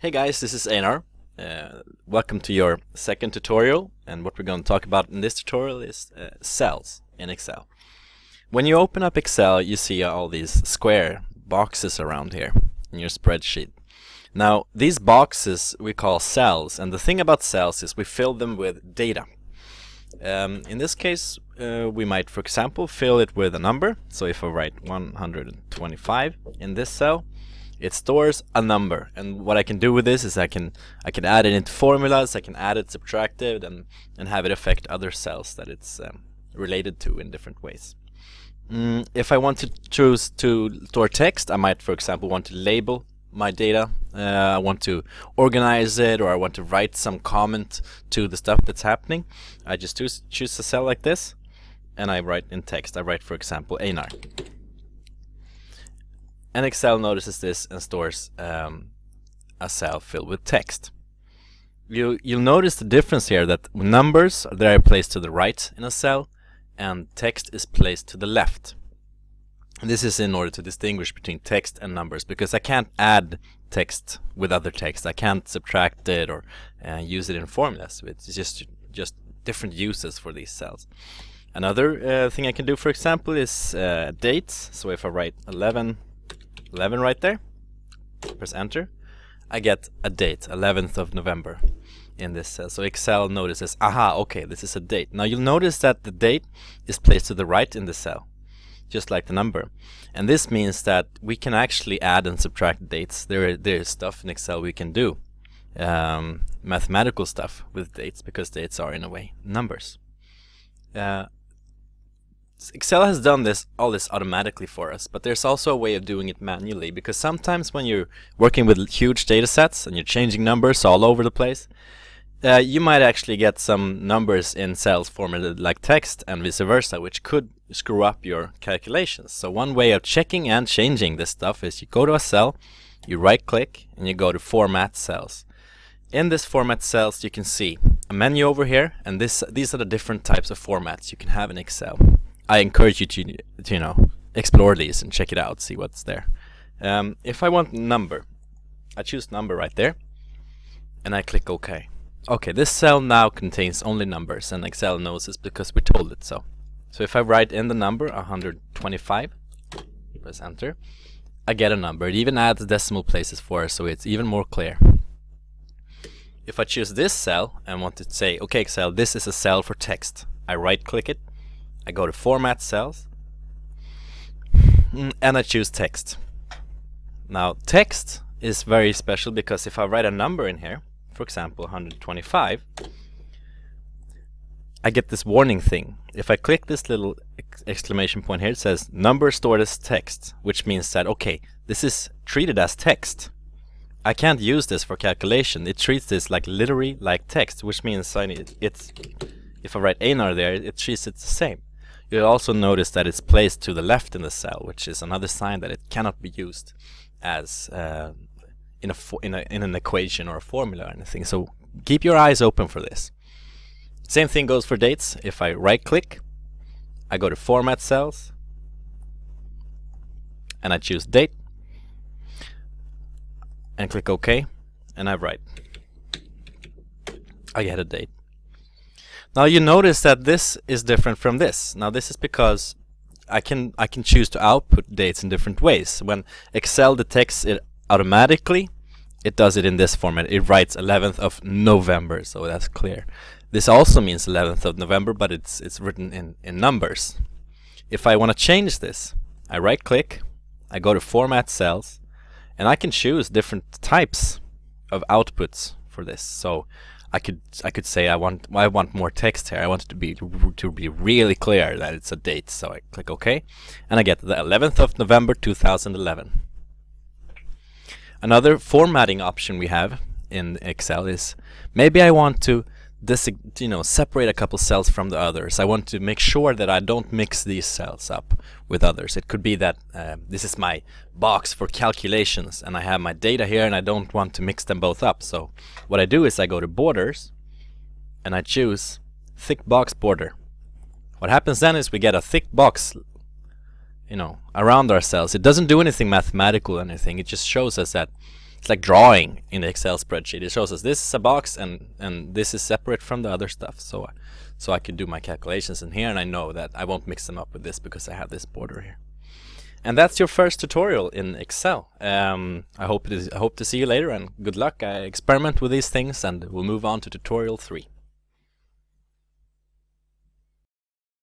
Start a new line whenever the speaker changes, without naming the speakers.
Hey guys, this is Einar. Welcome to your second tutorial, and what we're going to talk about in this tutorial is cells in Excel. When you open up Excel, you see all these square boxes around here in your spreadsheet. Now, these boxes we call cells, and the thing about cells is we fill them with data. In this case, we might, for example, fill it with a number. So if I write 125 in this cell, it stores a number, and what I can do with this is I can add it into formulas, I can add it, subtract it, and have it affect other cells that it's related to in different ways. If I want to choose to store text, I might, for example, want to label my data. I want to organize it, or I want to write some comment to the stuff that's happening. I just choose a cell like this, and I write in text. I write, for example, Einar. And Excel notices this and stores a cell filled with text. You'll notice the difference here, that numbers are placed to the right in a cell and text is placed to the left. And this is in order to distinguish between text and numbers, because I can't add text with other text. I can't subtract it or use it in formulas. It's just different uses for these cells. Another thing I can do, for example, is dates. So if I write 11 right there, press enter, I get a date, 11th of November in this cell. So Excel notices, aha, okay, this is a date. Now you'll notice that the date is placed to the right in the cell, just like the number. And this means that we can actually add and subtract dates. There is stuff in Excel we can do, mathematical stuff with dates, because dates are in a way numbers. Excel has done all this automatically for us, but there's also a way of doing it manually, because sometimes when you're working with huge data sets and you're changing numbers all over the place, you might actually get some numbers in cells formatted like text and vice versa, which could screw up your calculations. So one way of checking and changing this stuff is you go to a cell, you right click, and you go to Format Cells. In this Format Cells you can see a menu over here, and these are the different types of formats you can have in Excel. I encourage you to explore these and check it out, see what's there. If I want number, I choose number right there, and I click OK. Okay, this cell now contains only numbers, and Excel knows this because we told it so. So if I write in the number 125, press enter, I get a number. It even adds decimal places for us, so it's even more clear. If I choose this cell and want to say, okay, Excel, this is a cell for text, I right click it, I go to Format Cells, and I choose text. Now text is very special, because if I write a number in here, for example 125, I get this warning thing. If I click this little exclamation point here, it says number stored as text, which means that, okay, this is treated as text. I can't use this for calculation. It treats this like literally like text, which means if I write Einar there, it treats it the same. You'll also notice that it's placed to the left in the cell, which is another sign that it cannot be used as in an equation or a formula or anything. So keep your eyes open for this. Same thing goes for dates. If I right click, I go to Format Cells, and I choose date, and click OK, and I write. I get a date. Now you notice that this is different from this. Now this is because I can choose to output dates in different ways. When Excel detects it automatically, it does it in this format. It writes 11th of November, so that's clear. This also means 11th of November, but it's written in numbers. If I want to change this, I right click, I go to Format Cells, and I can choose different types of outputs for this. So I could say I want more text here. I want it to be really clear that it's a date. So I click OK, and I get the 11th of November 2011. Another formatting option we have in Excel is, maybe I want to separate a couple cells from the others. I want to make sure that I don't mix these cells up with others. It could be that this is my box for calculations, and I have my data here, and I don't want to mix them both up. So what I do is I go to Borders, and I choose Thick Box Border. What happens then is we get a thick box around our cells. It doesn't do anything mathematical or anything. It just shows us that it's like drawing in the Excel spreadsheet. It shows us this is a box and this is separate from the other stuff. So I could do my calculations in here, and I know that I won't mix them up with this because I have this border here. And that's your first tutorial in Excel. I hope to see you later, and good luck. Experiment with these things, and we'll move on to tutorial 3.